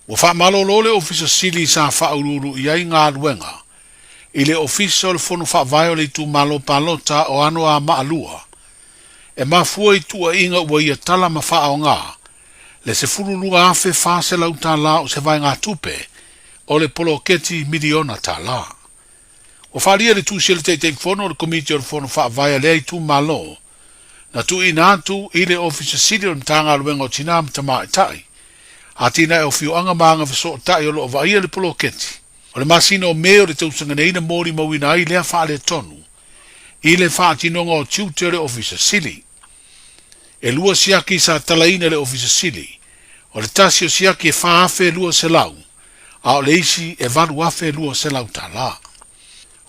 Ua whaamalolo le ofisa sili sa whaururu iai ngā ruenga, i le ofisa o le fono whaavai o le tu malo Palota o ano a maalua, e mafua i tua inga ua ia tala ma whaao ngā, le se furulua afe whase lau tā la o se vai ngā tupe, o le Poloketi Miliona tā la. Ua whaaria le tūsia le teitei fono o le komiti o le fono whaavai a lea i tu malo, na tu ina atu i le ofisa sili o le tanga ruenga o tina mtama e tai, a tina e o whioanga maanga viso o tai o lo o vaia le Poloketi. O le masino o meo le tausanga neina mori mawina ai lea wha le tonu, i le wha atinonga o tiute le ofisa sili. E lua siaki sa talaina le ofisa sili, o le tasi o siaki e wha afe lua se lau, a o le isi e valu afe lua se lau ta la.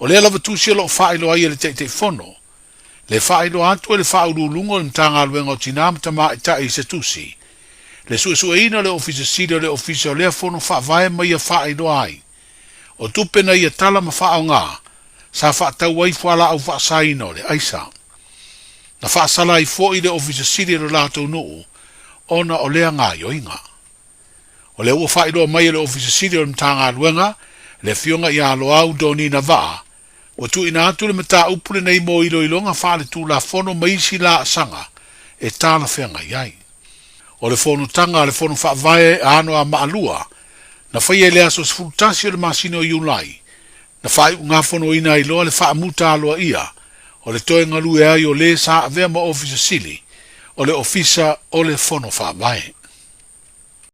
O lea lava tusia lo wha ilo ai le teitei fono, le wha ilo atu e le wha urulungo le mtanga aluenga o tinam tama i tai se tusi, le suesueina le ofisa sili o le ofisa o lea fono wha vae mai a wha ilo ai, o tupena ia tala ma wha o ngā, sa wha tau ai whala au wha saina o le aisa. Na wha sala i fo i le ofisa sili o lato nuu, ona o lea ngā yoinga. O le ua wha ilo mai le ofisa sili o le mtanga aluenga, le fionga i alo au doni na vaa, o tu ina atu le mata upule nei mo ilo ilonga wha le tu la fono maisi la asanga, e tala whenga iai. O le fono tanga le fono wha vae ano a maalua, na whai e lea so sfurutasi o le masino i ulai, na whai ngā fono ina i loa le wha amuta aloa ia, o le toe galulue ai o le sa avea ma ofisa sili, o le ofisa o le fono wha vae.